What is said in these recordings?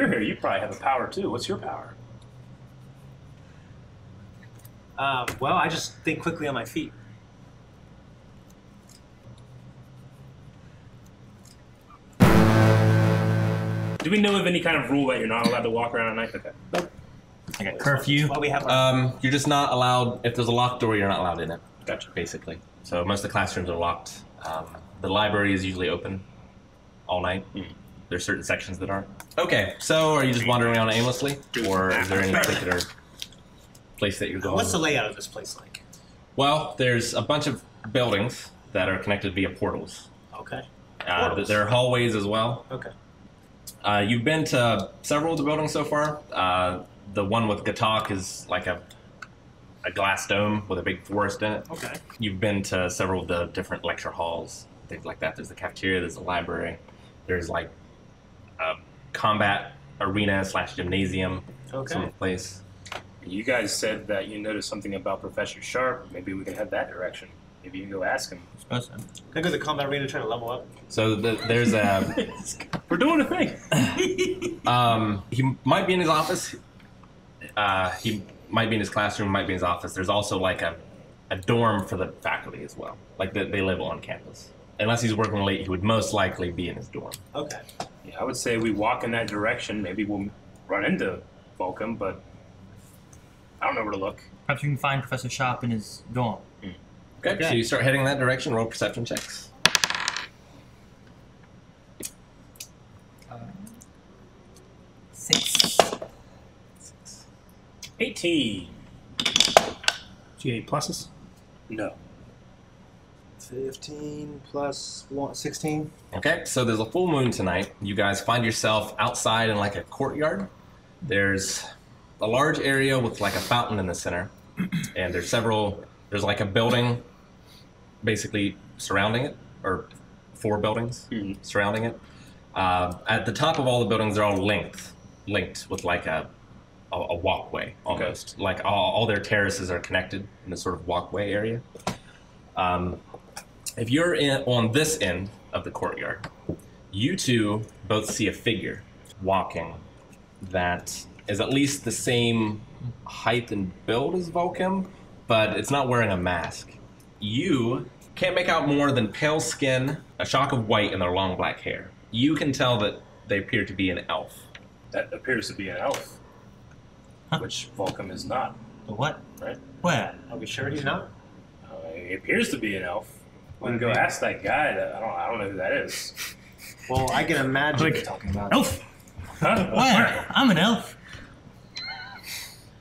you're here, you probably have a power too. What's your power? Well, I just think quickly on my feet. Do we know of any kind of rule that you're not allowed to walk around at night? Okay. Nope. Like a curfew? Well, we have You're just not allowed, if there's a locked door, you're not allowed in it. Gotcha. Basically. So most of the classrooms are locked. The library is usually open all night. There's certain sections that aren't. Okay, so are you just wandering around aimlessly? Or is there any particular place that you're going? What's the layout of this place like? Well, there's a bunch of buildings that are connected via portals. Okay. There are hallways as well. Okay. You've been to several of the buildings so far. The one with Gatak is like a glass dome with a big forest in it. Okay. You've been to several of the different lecture halls, things like that. There's the cafeteria, there's the library, there's like a combat arena / gymnasium. Okay. Someplace. You guys said that you noticed something about Professor Sharp. Maybe we can head that direction. Maybe you can go ask him. I suppose so. Can I go to the combat arena and try to level up? So there's a... We're doing a thing. He might be in his office. He might be in his classroom, might be in his office. There's also like a dorm for the faculty as well. Like they live on campus. Unless he's working late, he would most likely be in his dorm. Okay. Yeah, I would say we walk in that direction. Maybe we'll run into Volkim, but I don't know where to look. Perhaps you can find Professor Sharp in his dorm. Okay, so you start heading in that direction, roll perception checks. 6. 18. Do you get any pluses? No. 15 plus 1, 16. Okay, so there's a full moon tonight. You guys find yourself outside in like a courtyard. There's a large area with like a fountain in the center. And there's like a building basically surrounding it, or 4 buildings surrounding it. At the top of all the buildings, they're all linked with like a walkway almost. Okay. Like all their terraces are connected in this sort of walkway area. If you're on this end of the courtyard, you two both see a figure walking that is at least the same height and build as Volkim, but it's not wearing a mask. You can't make out more than pale skin, a shock of white, and their long black hair. You can tell that they appear to be an elf. That appears to be an elf, which Volkim is not. The what? Right? Where? Are we sure he's not? He appears to be an elf. We can go ask that guy. I don't know who that is. Well, I can imagine Like, you're talking about. Elf! Huh? Where? I'm an elf.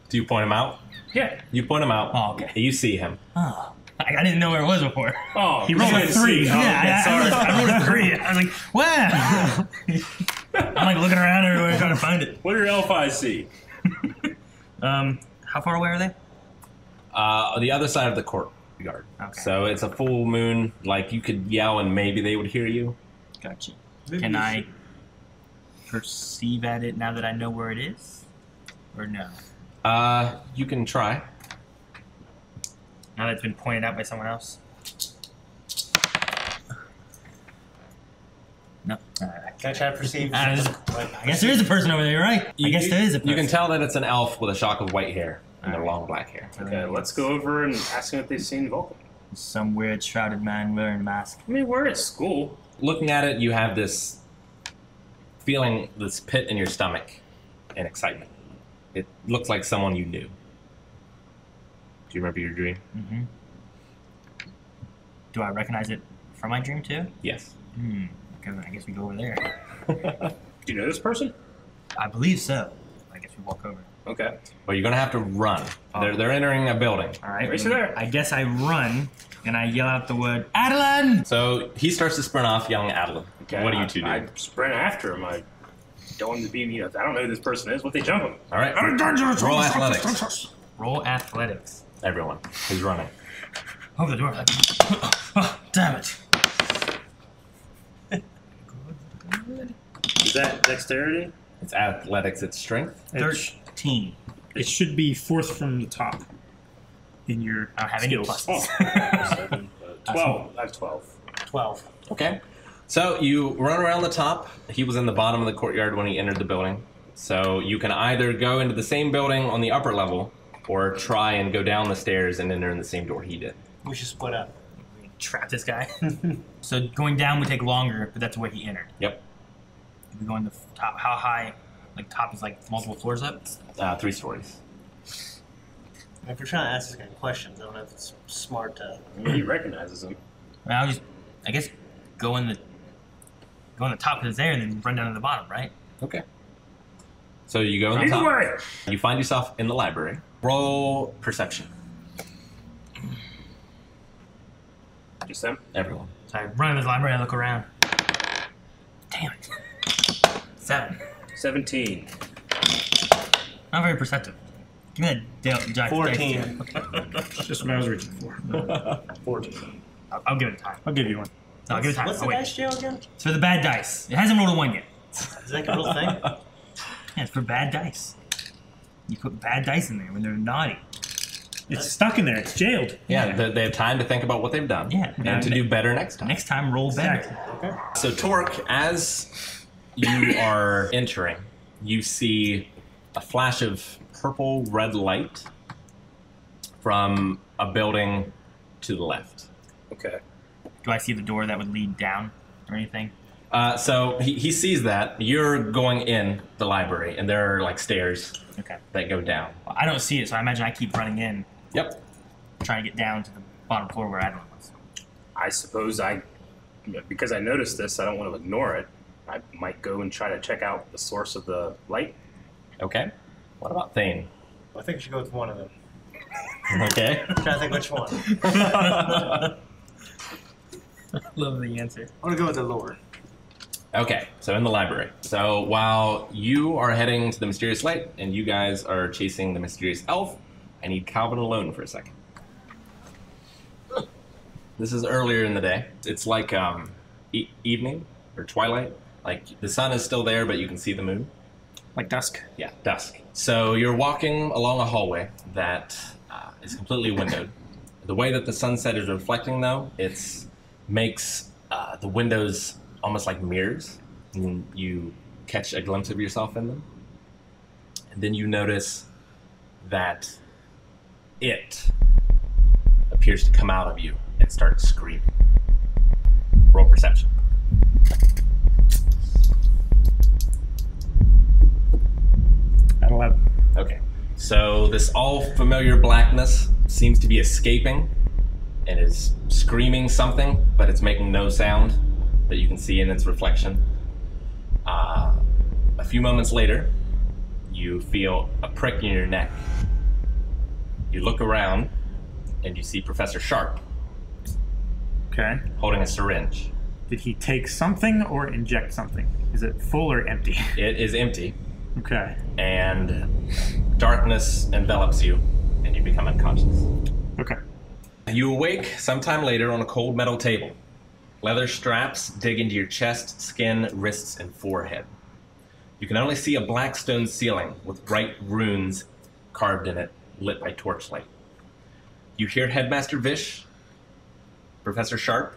Do you point him out? Yeah. You point him out. Oh, okay. You see him. Oh, I didn't know where it was before. Oh, He rolled a 3. Oh, Yeah, I rolled a 3. I was like, where? I'm like looking around everywhere trying to find it. What do your elf eyes see? How far away are they? The other side of the courtyard. Okay. So it's a full moon. Like you could yell and maybe they would hear you. Gotcha. Can I perceive at it now that I know where it is? Or no? You can try. Now that it's been pointed out by someone else? No. Alright. Can I try to perceive? I guess there is a person over there, you're right? I guess there is a person. You can tell that it's an elf with a shock of white hair and their long black hair. Okay, let's go over and ask them if they've seen Volkim. Some weird shrouded man wearing a mask. I mean, we're at school. Looking at it, you have this feeling, this pit in your stomach and excitement. It looks like someone you knew. Do you remember your dream? Mm-hmm. Do I recognize it from my dream too? Yes. Okay, I guess we go over there. Do you know this person? I believe so. I guess we walk over. Okay. Well, you're gonna have to run. They're entering a building. All right. Race there. I guess I run and I yell out the word Adeline. So he starts to sprint off, yelling Adeline. Okay, What do you two do? I sprint after him. I don't want him to beat me up. I don't know who this person is. What they jump him? All right. Roll athletics. Roll athletics. Everyone who's running. Over the door. Oh, damn it. Is that dexterity? It's athletics. It's strength. 13. It should be 4th from the top in your I don't have any skills. pluses. 7, 12. I have 12. 12. Okay. So you run around the top. He was in the bottom of the courtyard when he entered the building. So you can either go into the same building on the upper level, or try and go down the stairs and enter in the same door he did. We should split up. Trap this guy. So going down would take longer, but that's where he entered. Yep. If we go in the top, how high? Like top is like multiple floors up? 3 stories. If we're trying to ask this guy questions, I don't know if it's smart to. He recognizes him. I'll just, I guess, go in the top because it's there, and then run down to the bottom, right? Okay. So you go in the top. You find yourself in the library. Roll perception. Just them? Everyone. So I run into the library, I look around. Damn it. 7. 17. Not very perceptive. Give me that Jack. 14. Just what I was reaching for. 14. I'll give it time. I'll give you one. No, I'll give it time. What's the I'll wait. dice jail again? It's for the bad dice. It hasn't rolled a 1 yet. Is that a real thing? Yeah, it's for bad dice. You put bad dice in there when they're naughty. It's stuck in there. It's jailed. Yeah, they have time to think about what they've done. Yeah. And to do better next time. Next time, roll better. Exactly. Okay. So Torque, as you are entering, you see a flash of purple-red light from a building to the left. Okay. Do I see the door that would lead down or anything? So he sees that. You're going in the library, and there are like stairs Okay. that go down. Well, I don't see it, so I imagine I keep running in, Yep. trying to get down to the bottom floor where Admiral was. I suppose because I noticed this, I don't want to ignore it. I might go and try to check out the source of the light. Okay. What about Thane? I think we should go with one of them. Okay. I'm trying to think which one. Love the answer. I'm gonna go with the lore. Okay, so in the library. So while you are heading to the mysterious light and you guys are chasing the mysterious elf, I need Calvin alone for a second. This is earlier in the day. It's like evening or twilight. Like the sun is still there, but you can see the moon. Like dusk. Yeah, dusk. So you're walking along a hallway that is completely windowed. The way that the sunset is reflecting, though, makes the windows almost like mirrors, and you catch a glimpse of yourself in them. And then you notice that it appears to come out of you and start screaming. Roll perception. At 11. Okay. So this all familiar blackness seems to be escaping and is screaming something, but it's making no sound that you can see in its reflection. A few moments later, you feel a prick in your neck. You look around and you see Professor Sharp Okay. holding a syringe. Did he take something or inject something? Is it full or empty? It is empty, Okay. and darkness envelops you, and you become unconscious. Okay. You awake sometime later on a cold metal table. Leather straps dig into your chest, skin, wrists, and forehead. You can only see a black stone ceiling with bright runes carved in it, lit by torchlight. You hear Headmaster Vish, Professor Sharp,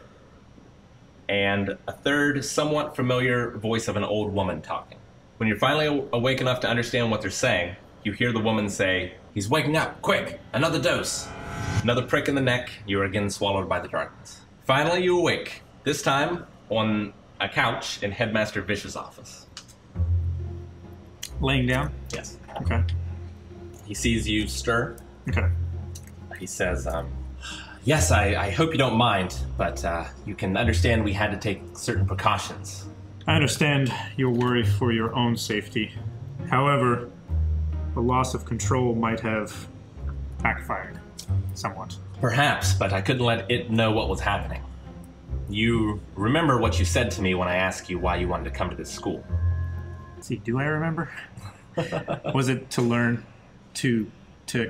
and a third, somewhat familiar voice of an old woman talking. When you're finally awake enough to understand what they're saying, you hear the woman say, "He's waking up, quick, another dose." Another prick in the neck, you are again swallowed by the darkness. Finally, you awake, this time on a couch in Headmaster Vish's office. Laying down? Yes. Okay. He sees you stir. Okay. He says, yes, I hope you don't mind, but you can understand we had to take certain precautions. I understand your worry for your own safety. However, the loss of control might have backfired somewhat. Perhaps, but I couldn't let it know what was happening. You remember what you said to me when I asked you why you wanted to come to this school. See, do I remember? Was it to learn to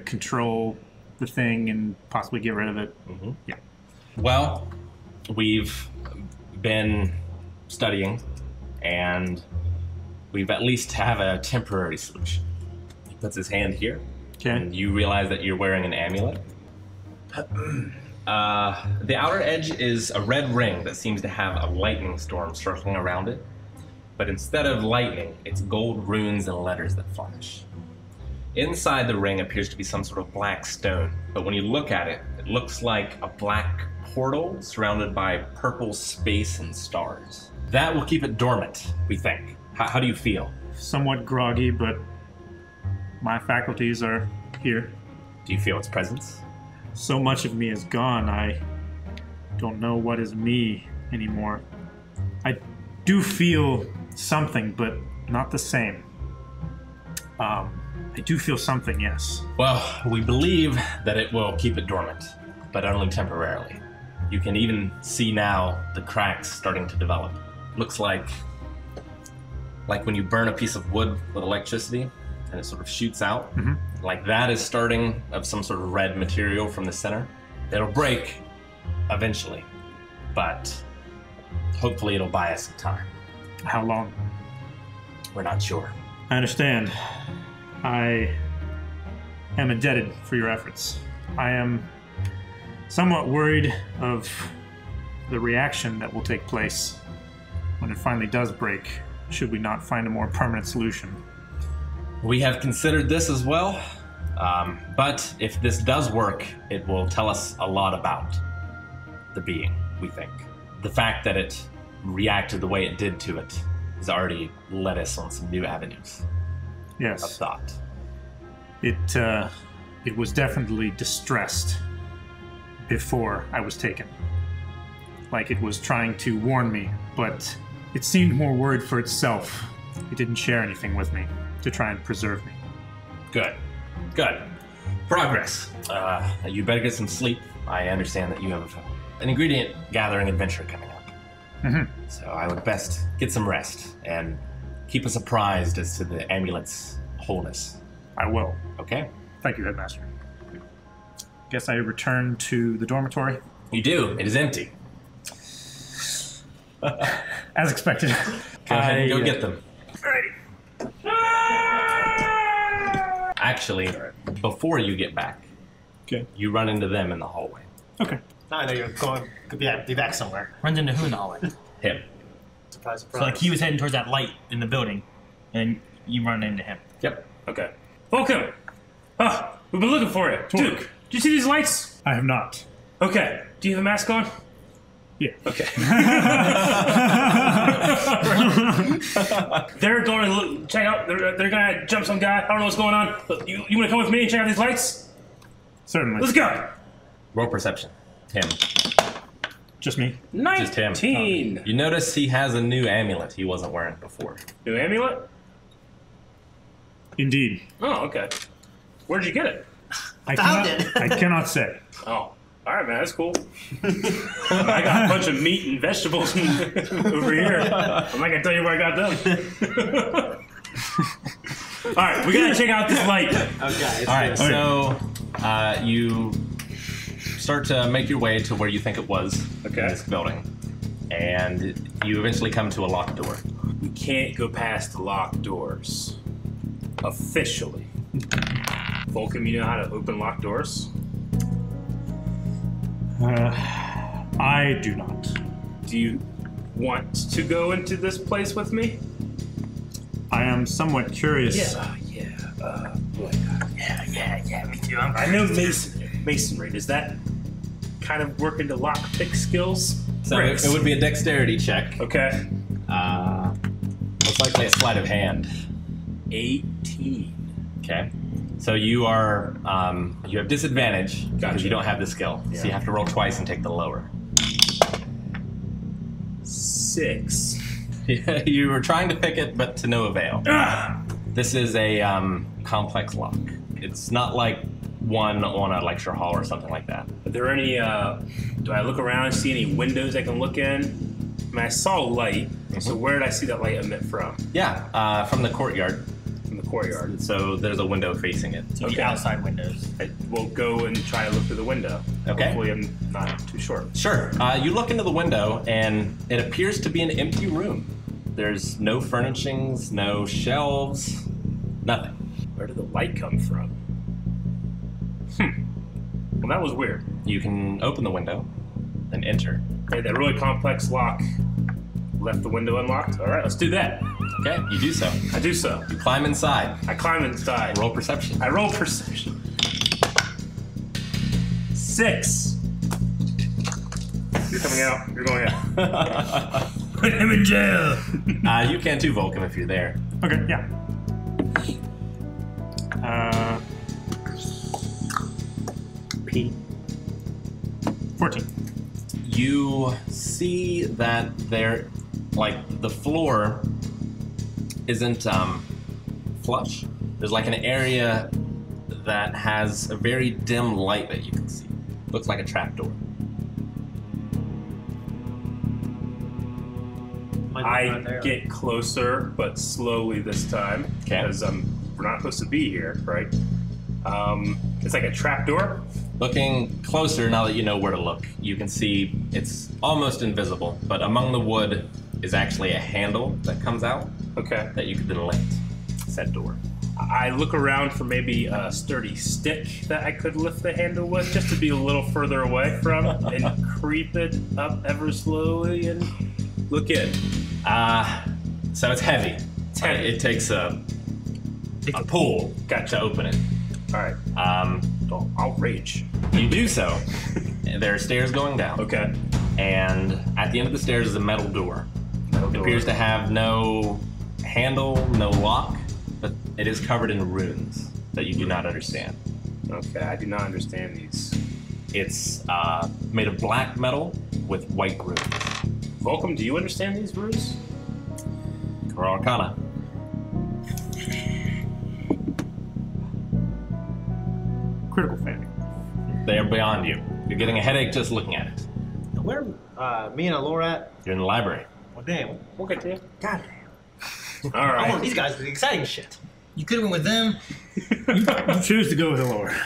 control the thing and possibly get rid of it? Mm-hmm. Yeah. Well, we've been studying, and we've at least have a temporary solution. He puts his hand here, Okay. and you realize that you're wearing an amulet. The outer edge is a red ring that seems to have a lightning storm circling around it. but instead of lightning, it's gold runes and letters that flash. Inside the ring appears to be some sort of black stone, but when you look at it, it looks like a black portal surrounded by purple space and stars. That will keep it dormant, we think. How do you feel? Somewhat groggy, but my faculties are here. Do you feel its presence? So much of me is gone, I don't know what is me anymore. I do feel something, but not the same. I do feel something, yes. Well, we believe that it will keep it dormant, but only temporarily. You can even see now the cracks starting to develop. Looks like when you burn a piece of wood with electricity and it sort of shoots out. Like that is starting of some sort of red material from the center. It'll break eventually, but hopefully it'll buy us some time. How long? We're not sure. I understand. I am indebted for your efforts. I am somewhat worried of the reaction that will take place when it finally does break, should we not find a more permanent solution. We have considered this as well, but if this does work, it will tell us a lot about the being, we think. The fact that it reacted the way it did to it has already led us on some new avenues of Yes, thought. it was definitely distressed before I was taken. Like it was trying to warn me, but it seemed more worried for itself. It didn't share anything with me to try and preserve me. Good. Good. Progress. You better get some sleep. I understand that you have an ingredient gathering adventure coming up. So I would best get some rest and keep us apprised as to the amulet's wholeness. I will. Okay? Thank you, Headmaster. Guess I return to the dormitory. You do. It is empty. As expected. Go ahead and go get them. Actually, before you get back, Okay. you run into them in the hallway. Okay. Now I know you're going to be back somewhere. Runs into who in the hallway? Him. Surprise, So surprise. like he was heading towards that light in the building, and you run into him. Yep. Okay. Volkim! Ah, we've been looking for you. Duke, do you see these lights? I have not. Okay. Do you have a mask on? Yeah. Okay. They're going to look, check out. They're going to jump some guy. I don't know what's going on. But you want to come with me and check out these lights? Certainly. Let's go. Roll perception. Him. Just me. 19. Just him. You notice he has a new amulet he wasn't wearing before. New amulet? Indeed. Oh, okay. Where'd you get it? I Found cannot, it. I cannot say. Oh. All right, man. That's cool. I got a bunch of meat and vegetables over here. I'm not going to tell you where I got them. All right. We got to check out this light. Okay. All right, so you start to make your way to where you think it was in this building, and you eventually come to a locked door. We can't go past the locked doors. Officially. Volkim, you know how to open locked doors? I do not. Do you want to go into this place with me? I am somewhat curious. Yeah, me too. I know masonry. Does that kind of work into lockpick skills? So Bricks. it would be a dexterity check. Okay. Most likely a sleight of hand. 18. Okay. So you are you have disadvantage because Gotcha. you don't have the skill. So you Yeah. have to roll twice and take the lower. 6. You were trying to pick it, but to no avail. Ah! This is a complex lock. It's not like one on a lecture hall or something like that. Are there any, do I look around and see any windows I can look in? I mean, I saw light, so where did I see that light emit from? Yeah, from the courtyard. From the courtyard. So there's a window facing it. So the outside windows. I will go and try to look through the window. Okay. Hopefully I'm not too short. Sure. You look into the window, and it appears to be an empty room. There's no furnishings, no shelves, nothing. Where did the light come from? Well, that was weird. You can open the window and enter. Okay, that really complex lock left the window unlocked. All right, let's do that. Okay, you do so. I do so. You climb inside. I climb inside. Roll perception. I roll perception. 6. You're coming out. You're going out. Put him in jail. You can too, Volkim, if you're there. Okay, yeah. 14. You see that there, like, the floor isn't flush. There's like an area that has a very dim light that you can see. Looks like a trapdoor. I get closer, but slowly this time, Okay. because we're not supposed to be here, right? It's like a trapdoor. Looking closer, now that you know where to look, you can see it's almost invisible, but among the wood is actually a handle that comes out Okay. that you could then lift said door. I look around for maybe a sturdy stick that I could lift the handle with, just to be a little further away from, and creep it up ever slowly and look in. So it's heavy. It's heavy. It takes a pull Gotcha. to open it. All right. I'll rage. You do so. There are stairs going down. Okay. And at the end of the stairs is a metal door. Metal It door. appears to have no handle, no lock, but it is covered in runes that you do not understand. Okay, I do not understand these. It's made of black metal with white runes. Volkim, do you understand these rules? Or Arcana. Critical failure. They are beyond you. You're getting a headache just looking at it. Where me and Alora at? You're in the library. Well, damn. We'll get to you. God damn. All I want right. these guys to do the exciting shit. You could have went with them. You choose to go with Alora.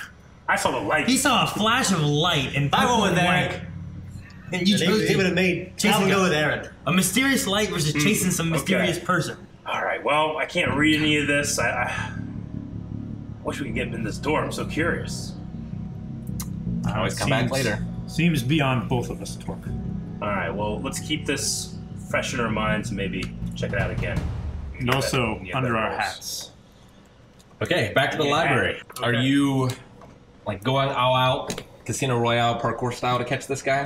I saw the light. He saw a flash of light and I went with Eric. white. And you chose They would to have made Chasing Calvin go guy. with Aaron. a mysterious light versus chasing some mysterious person. All right. Well, I can't read any of this. I wish we could get in this door. I'm so curious. Always come back later. Seems beyond both of us to talk. All right. Well, let's keep this fresh in our minds and maybe check it out again. And also Yeah, under that our rolls. hats. Okay, back to the Yeah. library. Okay. Are you like going all out Casino Royale parkour style to catch this guy?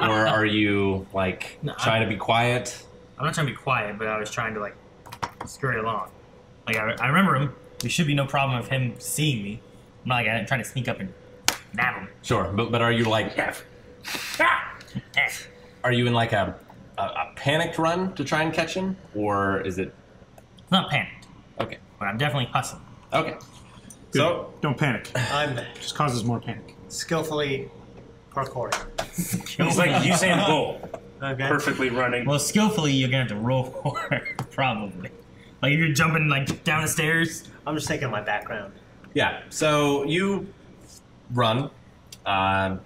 Or are you like No, trying to be quiet? I'm not trying to be quiet, but I was trying to like scurry along. Like I remember him. There should be no problem of him seeing me. I'm not like I'm trying to sneak up and nab him. Sure, but are you like are you in like a panicked run to try and catch him? Or is it It's not panicked, okay. but I'm definitely hustling. Okay. So don't panic. I'm Just causes more panic. skillfully parkouring. He's like Usain Bolt, Okay. perfectly running. Well, skillfully, you're gonna have to roll for it, probably. Like if you're jumping like down the stairs. I'm just taking my background. Yeah. So you run.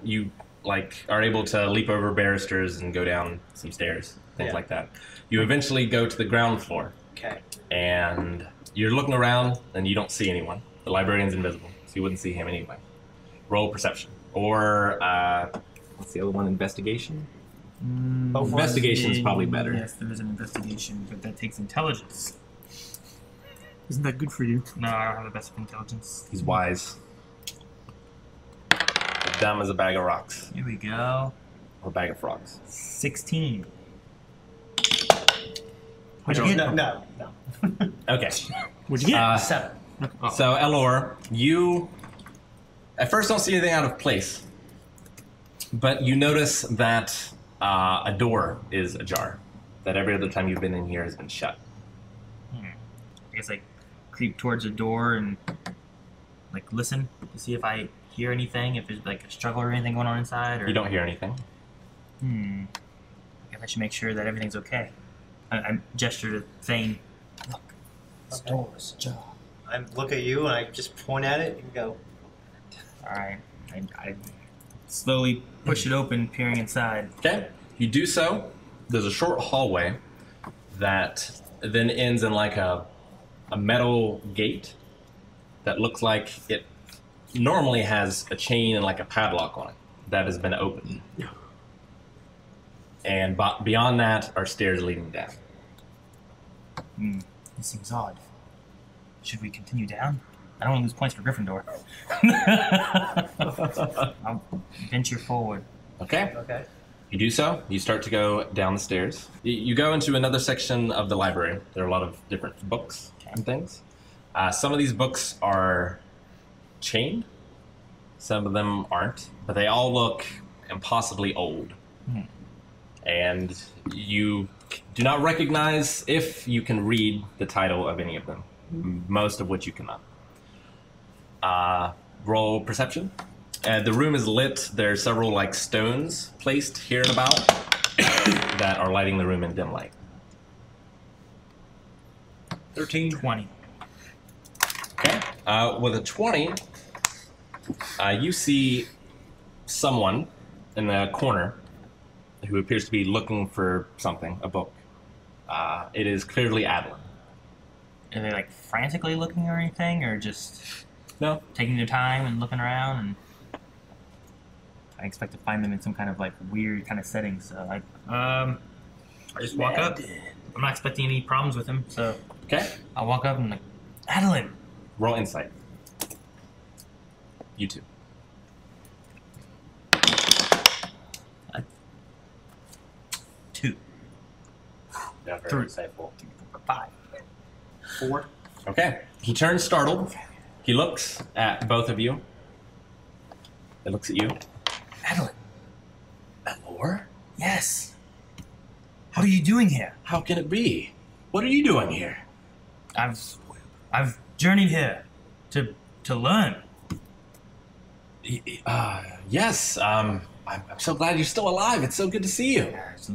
You like are able to leap over barristers and go down some stairs, things Yeah. like that. You eventually go to the ground floor. Okay. And you're looking around and you don't see anyone. The librarian's invisible, so you wouldn't see him anyway. Roll perception. Or, what's the other one? Investigation? Both Investigation is probably better. Yes, there is an investigation, but that takes intelligence. Isn't that good for you? No, I don't have the best of intelligence. He's wise. Dumb as a bag of rocks. Here we go. Or a bag of frogs. 16. What'd you get? No. Okay. What'd you get? 7. So, Elor, you at first don't see anything out of place. But you notice that a door is ajar. That every other time you've been in here has been shut. I guess I creep towards the door and like listen to see if I hear anything, if there's like a struggle or anything going on inside. Or You don't hear anything. I guess I should make sure that everything's okay. I gesture to Thane. Look, this door is ajar. I look at you and I just point at it and go, All right. I slowly push it open, peering inside. Okay. You do so. There's a short hallway that then ends in like a metal gate that looks like it normally has a chain and like a padlock on it that has been opened. and beyond that are stairs leading down. This seems odd. Should we continue down? I don't want to lose points for Gryffindor. I'll venture forward. Okay. Okay. You do so. You start to go down the stairs. You go into another section of the library. There are a lot of different books and things. Some of these books are chained. Some of them aren't. But they all look impossibly old. And you do not recognize if you can read the title of any of them. Most of which you cannot. Roll perception. The room is lit. There are several like stones placed here and about that are lighting the room in dim light. 13. 20. Okay. With a 20, you see someone in the corner who appears to be looking for something, a book. It is clearly Adeline. Are they like frantically looking or anything, or just No. taking their time and looking around? And I expect to find them in some kind of like weird kind of setting. So I just walk up. I'm not expecting any problems with him, so Okay. I'll walk up and like, Adeline. Roll insight. You too. 2. Yeah, very Three. insightful. 5. 4. Okay. He turns startled. He looks at both of you. He looks at you. Adeline. Elor? Yes. What are you doing here? How can it be? What are you doing here? I've journeyed here to learn. Yes. I'm so glad you're still alive. It's so good to see you. It's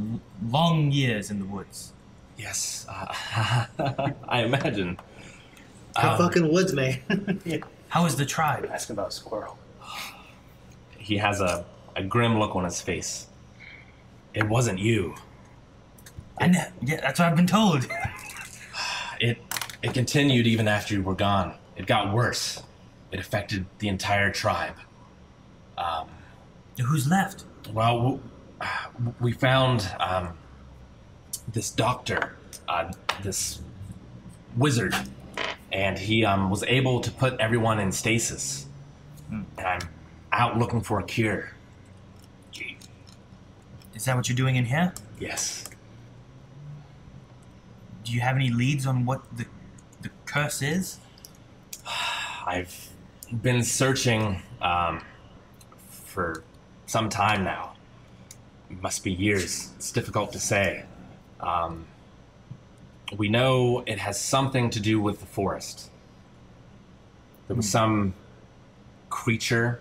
long years in the woods. Yes. I imagine. Fucking woods, man. Yeah. How is the tribe? Asking about a squirrel. He has a grim look on his face. It wasn't you. I know. Yeah, that's what I've been told. It continued even after you were gone. It got worse. It affected the entire tribe. Who's left? Well, we found this doctor, this wizard, and he was able to put everyone in stasis. And I'm out looking for a cure. Is that what you're doing in here? Yes. Do you have any leads on what the curse is? I've been searching for some time now. It must be years. It's difficult to say. We know it has something to do with the forest. There was some creature.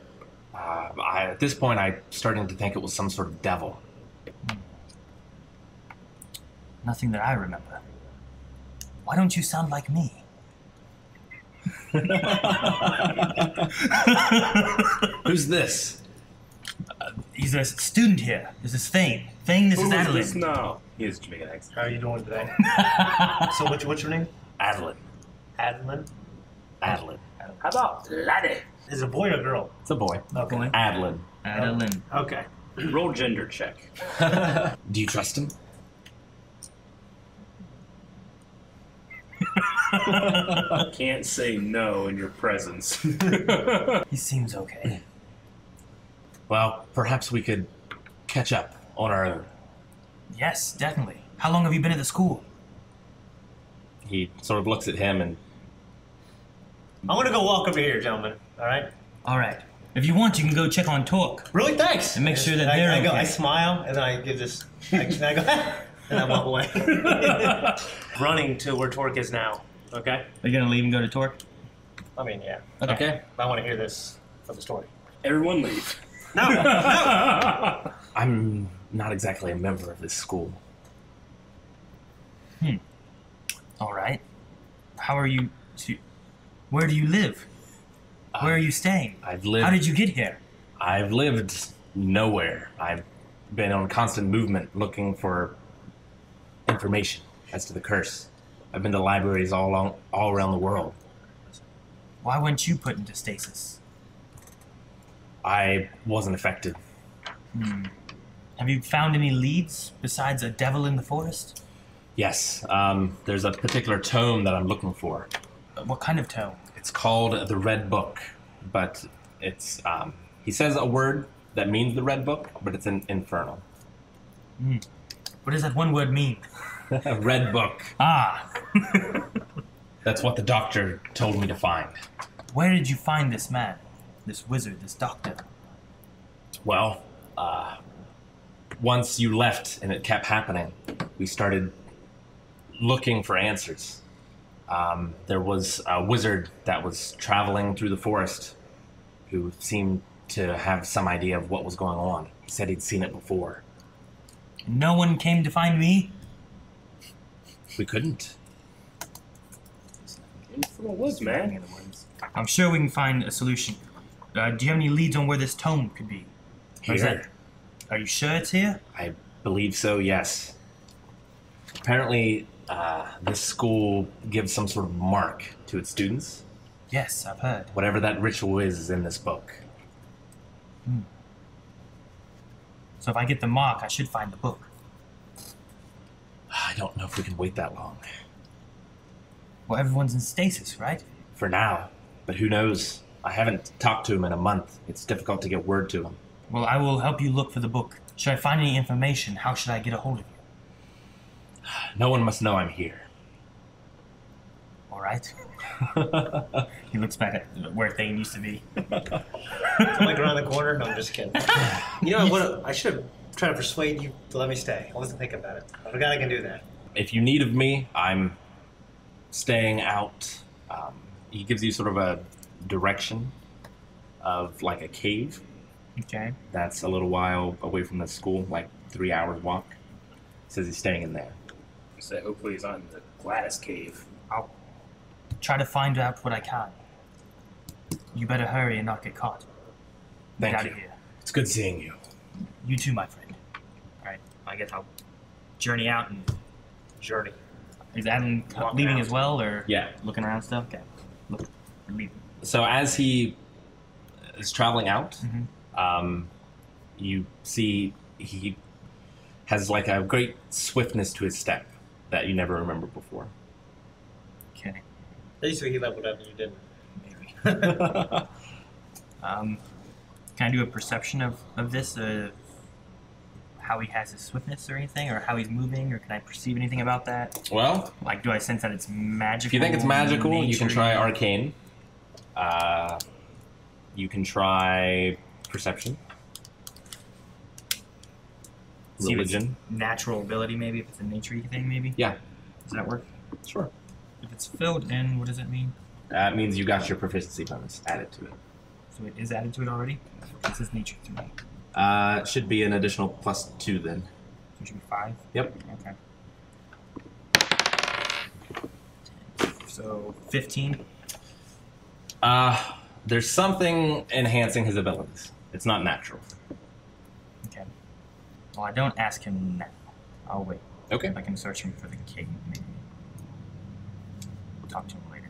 At this point, I'm starting to think it was some sort of devil. Nothing that I remember. Why don't you sound like me? Who's this? He's a student here. This is Thane. Thane, this is Adeline. No. He has Jamaican accent. How are you doing today? So what's your name? Adeline. Adeline. Adeline. How about laddie? Is it a boy or girl? It's a boy. Okay. Adeline. Adeline. Okay. Roll gender check. Do you trust him? Can't say no in your presence. He seems okay. Well, perhaps we could catch up on our own. Yes, definitely. How long have you been at the school? He sort of looks at him and I'm gonna go walk over here, gentlemen. All right. All right. If you want, you can go check on Torque. Really? Thanks. And make sure that I they're go. okay. I smile and then I give this. I go and I walk away. Running to where Torque is now. Okay. Are you gonna leave and go to Torque? I mean, yeah. okay. I want to hear this for the story. Everyone leave. No. No. I'm not exactly a member of this school. All right. How are you to... Where do you live? Where are you staying? I've lived. How did you get here? I've lived nowhere. I've been on constant movement looking for information as to the curse. I've been to libraries all around the world. Why weren't you put into stasis? I wasn't affected. Have you found any leads besides a devil in the forest? Yes, there's a particular tome that I'm looking for. What kind of tome? It's called the Red Book, but it's, he says a word that means the Red Book, but it's in infernal. What does that one word mean? Red Book. Ah. That's what the doctor told me to find. Where did you find this man? This wizard, this doctor? Well, once you left and it kept happening, we started looking for answers. There was a wizard that was traveling through the forest who seemed to have some idea of what was going on. He said he'd seen it before. No one came to find me? We couldn't. Infernal woods, man. I'm sure we can find a solution. Do you have any leads on where this tome could be? Or is Here. Are you sure it's here? I believe so, yes. Apparently, this school gives some sort of mark to its students. Yes, I've heard. Whatever that ritual is in this book. So if I get the mark, I should find the book. I don't know if we can wait that long. Well, everyone's in stasis, right? For now. But who knows? I haven't talked to him in a month. It's difficult to get word to him. Well, I will help you look for the book. Should I find any information, how should I get a hold of you? No one must know I'm here. All right. He looks back at where Thane used to be. I'm like around the corner. No, I'm just kidding. You know what? I should have tried to persuade you to let me stay. I wasn't thinking about it. I forgot I can do that. If you need of me, I'm staying out. He gives you sort of a direction of like a cave. Okay. That's a little while away from the school, like 3 hours walk. Says he's staying in there. So hopefully he's on the Gladys cave. I'll try to find out what I can. You better hurry and not get caught. Thank Get out you. of here. It's good seeing you. You too, my friend. All right. I guess I'll journey out and Journey. is Adam Walk leaving out. as well, or Yeah. looking around stuff? Okay. Look, we're leaving. So as he is traveling out, you see he has like a great swiftness to his step that you never remembered before. Okay. Basically, he leveled up and you didn't. Maybe. Can I do a perception of this? How he has his swiftness or anything, or how he's moving, or can I perceive anything about that? Well, Like, do I sense that it's magical? if you think it's magical, you can nature-y? try arcane. You can try perception. See if it's Religion. natural ability, maybe, if it's a nature thing, maybe? Yeah, Does that work? sure. If it's filled in, what does it mean? That means you got your proficiency bonus added to it. So it is added to it already? This is nature 3. It should be an additional +2 then. So it should be 5? Yep. Okay. So 15? There's something enhancing his abilities. It's not natural. Okay. Well, I don't ask him now. I'll wait. Okay. I can search him for the cave, maybe. We'll talk to him later.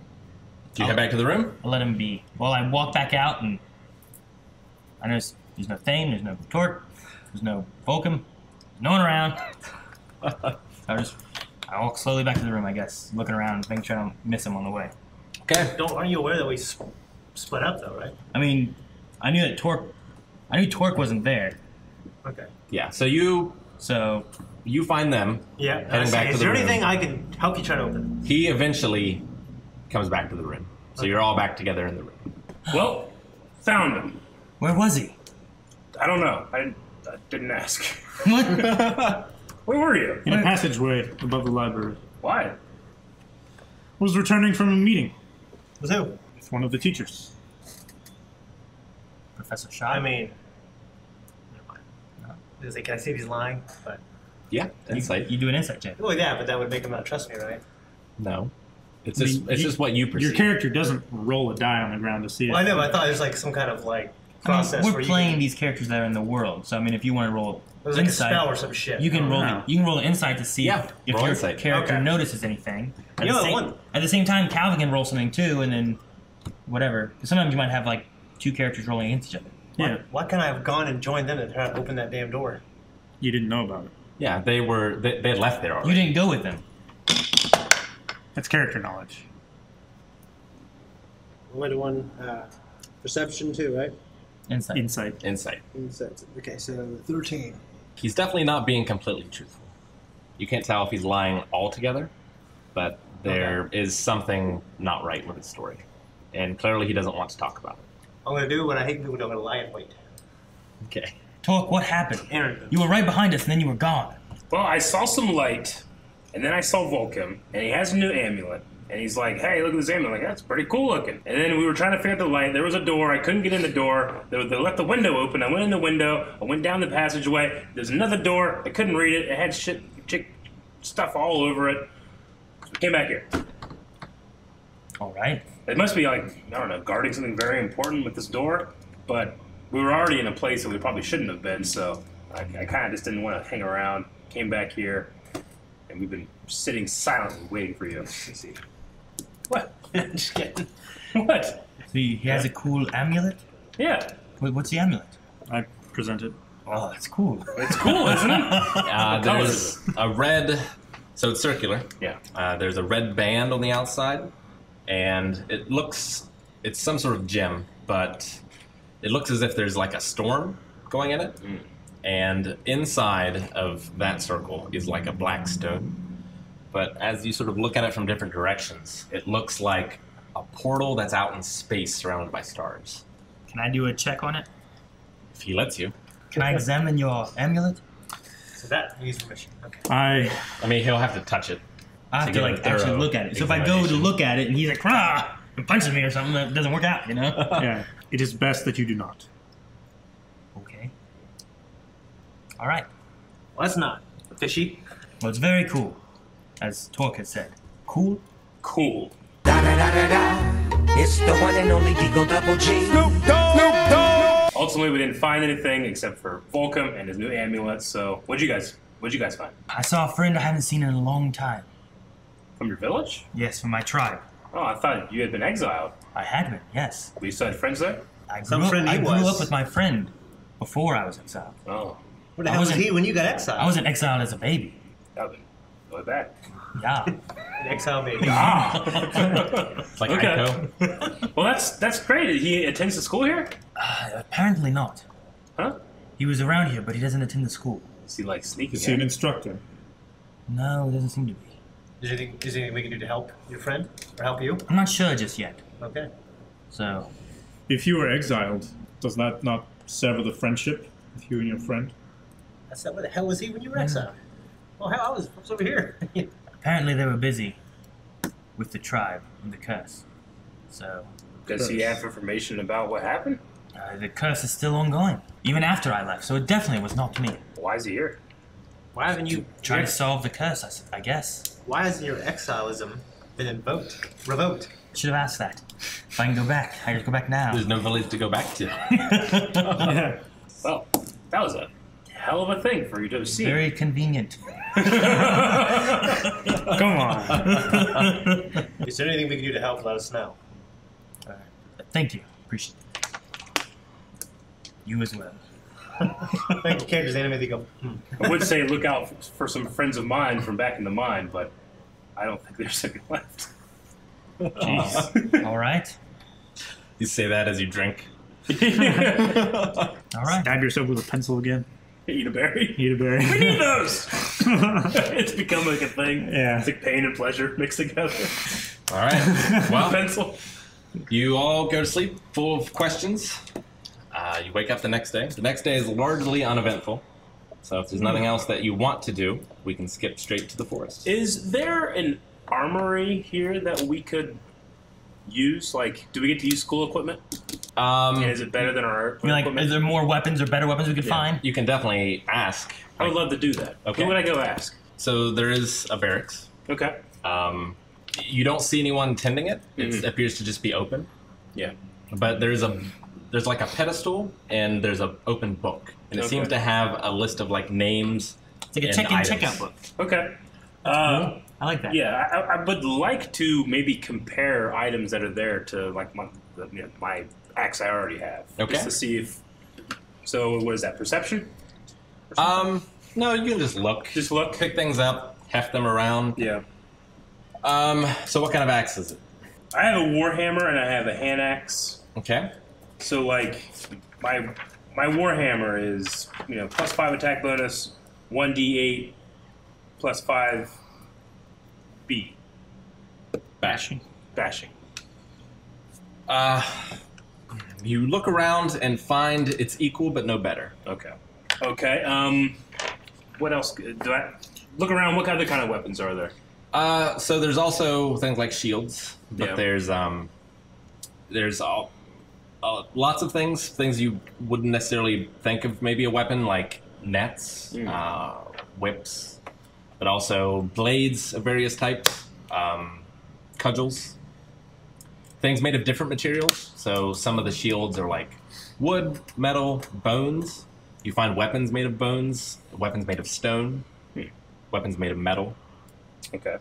Do you head back to the room? I'll let him be. Well, I walk back out, and I notice there's no Thane, there's no Torque, there's no Volkim, there's no one around. I walk slowly back to the room, I guess, looking around, making sure I don't miss him on the way. Okay. Aren't you aware that we split up though, right? I mean, I knew Torque wasn't there, Okay. Yeah. So you so find them. Yeah. Heading back to Is the there room. anything I can help you try to open? He eventually comes back to the room. So you're all back together in the room. Well, found him. where was he? I don't know. I didn't ask. What? Where were you? In a passageway above the library. Why? Was returning from a meeting With who? with one of the teachers. Professor Shaw? I mean, never mind. I was like, can I see if he's lying? But Yeah. Insight. you do an insight check. like that, but that would make him not trust me, right? No. It's I just mean, it's just what you perceive. Your character doesn't roll a die on the ground to see it. Well, I know, but I thought it was like some kind of like I mean, process we're where playing you can, these characters that are in the world, so I mean, if you want to roll it was like a insight, spell or some shit. you can roll. no. You can roll an insight to see Yeah, if roll your insight. character Okay. notices anything. At, You the know, same, one- at the same time, Calvin can roll something too, and then whatever. 'Cause sometimes you might have like two characters rolling against each other. Yeah. Why can't I have gone and joined them and try to open that damn door? You didn't know about it. Yeah, they had left there already. You didn't go with them. That's character knowledge. One to one perception too, right? Insight. Insight. Insight. Insight. Okay, so 13. He's definitely not being completely truthful. You can't tell if he's lying altogether, but there is something not right with his story. And clearly he doesn't want to talk about it. I'm going to do what I hate people do. I'm going to lie and wait. Okay. Talk, what happened? You were right behind us and then you were gone. Well, I saw some light, and then I saw Volkim, and he has a new amulet. And he's like, hey, look at this amulet. Like, that's pretty cool looking. And then we were trying to figure out the light. There was a door. I couldn't get in the door. They left the window open. I went in the window. I went down the passageway. There's another door. I couldn't read it. It had stuff all over it. So we came back here. All right. It must be like, I don't know, guarding something very important with this door. But we were already in a place that we probably shouldn't have been. So I kind of just didn't want to hang around. Came back here. And we've been sitting silently waiting for you. What? Just kidding. What? So he has a cool amulet? Yeah. What's the amulet? I presented. Oh, that's cool. It's cool, isn't it? There's a red, so it's circular. Yeah. There's a red band on the outside, and it's some sort of gem, but it looks as if there's like a storm going in it. Mm. And inside of that circle is like a black stone. But as you sort of look at it from different directions, it looks like a portal that's out in space surrounded by stars. Can I do a check on it? If he lets you. Can I examine your amulet? So that needs permission. Okay. I mean, he'll have to touch it. I have to get a like actually thorough look at it. So if I go to examination. look at it and he's like, "Rah!" and punches me or something, that doesn't work out, you know? Yeah. It is best that you do not. Okay. All right. Well, that's not fishy. Well, it's very cool, as Tork has said. Cool? Cool. Da da da da da. It's the one and only Eagle Double G. Ultimately, we didn't find anything except for Volkim and his new amulet. So, what'd you guys find? I saw a friend I haven't seen in a long time. From your village? Yes, from my tribe. Oh, I thought you had been exiled. I had been, yes. We still had friends there? I Some grew up, friend he I grew was. up with my friend before I was exiled. Oh, Where the I hell was wasn't- he when you got exiled? I wasn't exiled as a baby. that would really bad. Yeah. An exile baby. It's like Okay. Ico. Well, that's great. He attends the school here? Apparently not. Huh? He was around here, but he doesn't attend the school. Is he like sneaking Is he an in? instructor? No, it doesn't seem to be. Is there anything we can do to help your friend? Or help you? I'm not sure just yet. Okay. So, If you were exiled, does that not sever the friendship with you and your friend? That's not, where the hell was he when you were exiled? Well, hell, I was over here. apparently they were busy with the tribe and the curse. So, Does he have information about what happened? the curse is still ongoing, even after I left, so it definitely was not me. Why is he here? Why haven't you Trying to solve the curse, I guess. Why hasn't your exilism been revoked? Should have asked that. If I can go back, I can go back now. There's no village to go back to. Yeah. Well, that was a hell of a thing for you to have seen. Very convenient. Come on. Is there anything we can do to help? Let us know. Thank you. Appreciate it. You as well. Thank you, characters. Anime, they go. I would say look out for some friends of mine from back in the mine, but I don't think there's any left. Jeez. All right. You say that as you drink. All right. Stab yourself with a pencil again. Eat a berry. Eat a berry. We need those! It's become like a thing. Yeah. It's like pain and pleasure mixed together. All right. Well, Pencil. you all go to sleep full of questions. You wake up the next day. The next day is largely uneventful. So if there's nothing else that you want to do, we can skip straight to the forest. Is there an armory here that we could use? Like, do we get to use school equipment? And is it better than our I mean, like, equipment? is there more weapons or better weapons we could find? You can definitely ask. I would love to do that. Okay. Who would I go ask? So there is a barracks. Okay. You don't see anyone tending it. It appears to just be open. Yeah. But there's like a pedestal and there's an open book, and it seems to have a list of like names. It's like a and check-in, items. check-out book. Okay. I like that. Yeah, I would like to maybe compare items that are there to like my axe I already have. Okay. Just to see if. So what is that? Perception? No, you can just look. Just look. Pick things up, heft them around. Yeah. So what kind of axe is it? I have a warhammer and I have a hand axe. Okay. So like my warhammer is +5 attack bonus, 1d8 +5 B. Bashing. Bashing. You look around and find it's equal but no better. Okay. Okay. What else? Do I look around? What other kind of weapons are there? So there's also things like shields, but Yeah. there's lots of things you wouldn't necessarily think of maybe a weapon, like nets, whips, but also blades of various types, cudgels, things made of different materials. So some of the shields are like wood, metal, bones. You find weapons made of bones, weapons made of stone, weapons made of metal. Okay.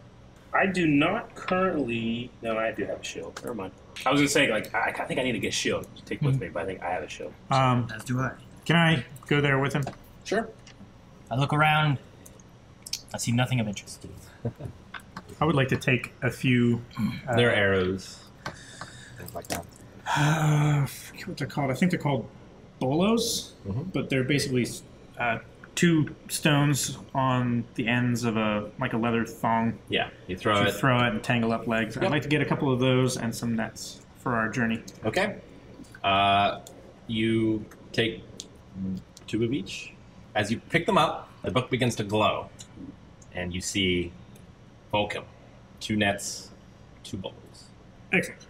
I do not currently. No, I do have a shield. Never mind. I was gonna say like I think I need to get a shield to take with me, but I think I have a shield. As do I. Can I go there with him? Sure. I look around. I see nothing of interest. I would like to take a few. They're arrows, things like that. I forget what they're called. I think they're called bolos, but they're basically 2 stones on the ends of a leather thong. Yeah, you throw To it. throw it and tangle up legs. I'd like to get a couple of those and some nets for our journey. Okay. You take 2 of each. As you pick them up, the book begins to glow, and you see Volkim, 2 nets, 2 bowls. Excellent.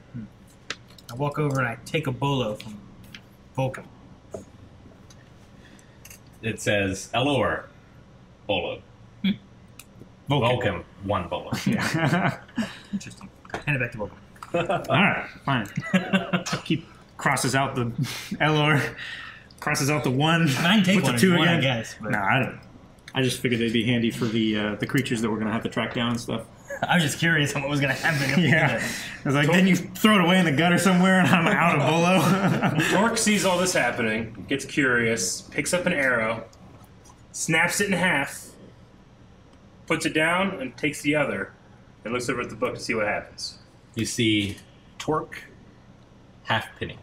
I walk over and I take a bolo from Volkim. It says Elor, bolo. Volkim, 1 bolo. Interesting. Hand it back to Volkim. All right, fine. Keep crosses out the Elor, crosses out the 1. I can take put one the 2 and one, again. I guess. But No, I don't. I just figured they'd be handy for the creatures that we're gonna have to track down and stuff. I was just curious on what was going to happen. If we did Yeah, it. I was like, then you throw it away in the gutter somewhere, and I'm out of bolo. Torque sees all this happening, gets curious, picks up an arrow, snaps it in half, puts it down, and takes the other, and looks over at the book to see what happens. You see Torque, half penny.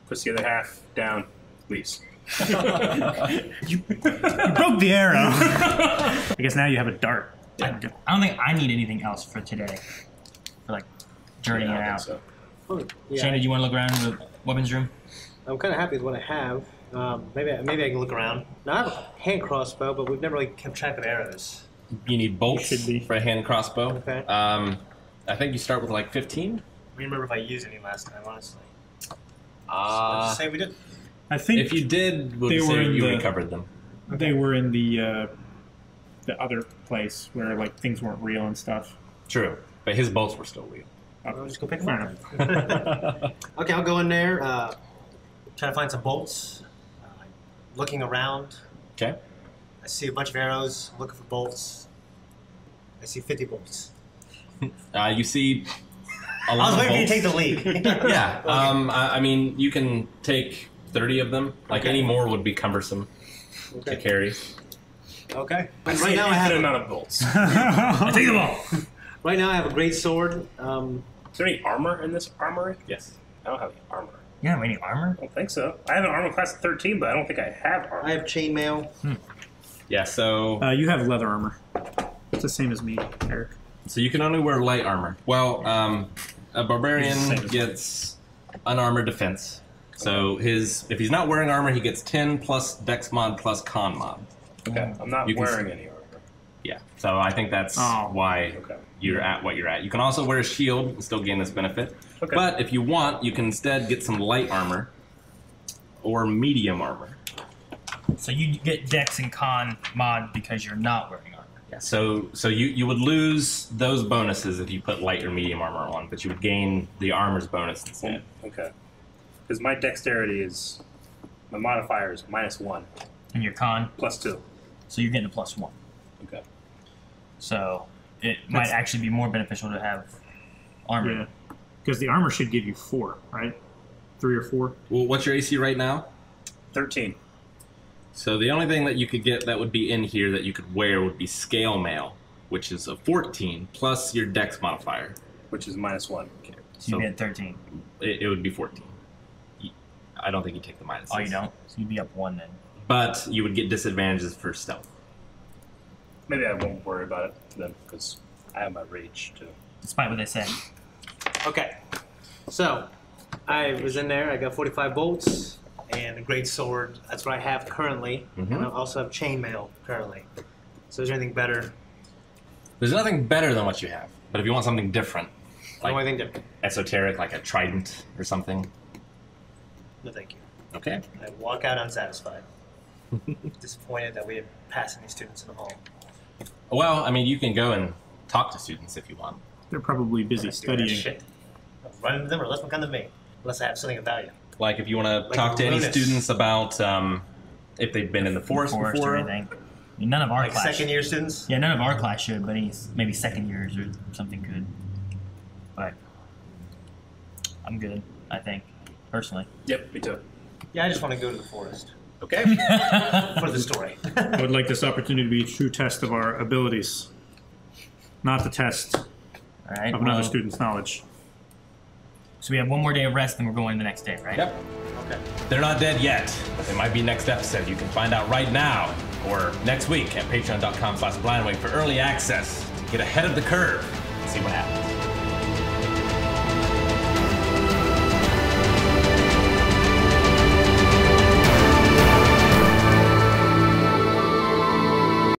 Puts the other half down, leaves. You broke the arrow. I guess now you have a dart. I don't think I need anything else for today. For like journeying I don't out. think so. Oh, yeah, Shane, did you want to look around in the weapons room? I'm kind of happy with what I have. Maybe I can look around. Now I have a hand crossbow, but we've never really kept track of arrows. You need bolts Should be. for a hand crossbow. Okay. I think you start with like 15. I don't remember if I used any last time, honestly. Let's Uh, say we did. I think if you did, we'll They just were say in you the- recovered them. they were in the other place where like things weren't real and stuff. True, but his bolts were still real. I'll just go pick Fair them enough. up. Okay, I'll go in there, try to find some bolts. Looking around, Okay. I see a bunch of arrows. I'm looking for bolts. I see 50 bolts. You see a I lot was of waiting for you to bolts. take the lead. Yeah. I mean, you can take 30 of them. Like Okay. any more would be cumbersome to Okay. carry. Okay. I see Right an now I have infinite amount of bolts. I take them all. Right now I have a great sword. Is there any armor in this armory? Yes. I don't have any armor. You don't have any armor? I don't think so. I have an armor class of 13, but I don't think I have armor. I have chainmail. Yeah. So You have leather armor. It's the same as me, Eric. you can only wear light armor. Well, a barbarian Same as gets unarmored defense. So if he's not wearing armor, he gets 10 plus Dex mod plus Con mod. Okay, I'm not You can wearing any armor. Yeah. So I think that's Oh. why Okay. you're at what you're at. You can also wear a shield and still gain this benefit. Okay. But if you want, you can instead get some light armor or medium armor. So you get Dex and Con mod because you're not wearing armor. Yeah. So you would lose those bonuses if you put light or medium armor on, but you would gain the armor's bonus instead. Okay. Because my dexterity is, my modifier is -1, And your Con, +2. so you're getting a +1. Okay. So it might actually be more beneficial to have armor. Yeah, because the armor should give you 4, right? 3 or 4. Well, what's your AC right now? 13. So the only thing that you could get that would be in here that you could wear would be scale mail, which is a 14 plus your dex modifier. Which is -1. Okay. So you'd be at 13. It would be 14. I don't think you take the minuses. Oh, you don't? So you'd be up 1 then. But you would get disadvantages for stealth. Maybe I won't worry about it then, because I have my rage too. Despite what they say. Okay. So, I was in there. I got 45 bolts And a great sword. That's what I have currently. Mhm. And I also have chainmail currently. So is there anything better? There's nothing better than what you have. But if you want something different, like Anything different? esoteric, like a trident or something, No, thank you. okay. I walk out unsatisfied. Disappointed that we didn't pass any students in the hall. Well, I mean, you can go and talk to students if you want. They're probably busy Do that studying. shit. I'll run into them or let them come to me. Unless I have something of value. Like if you want to Like talk to any Lunas. students about if they've been in the forest Or before. anything. I mean, none of our Like class. second year students? Yeah, none of our class should, but maybe second years or something could. But I'm good, I think, personally. Yep, me too. Yeah, I just want to go to the forest. Okay. For the story. I would like this opportunity to be a true test of our abilities, not the test All right. of another well, student's knowledge. So we have one more day of rest, and we're going the next day, right? Yep. Okay. They're not dead yet. They might be next episode. You can find out right now or next week at patreon.com/blindwake for early access to get ahead of the curve and see what happens.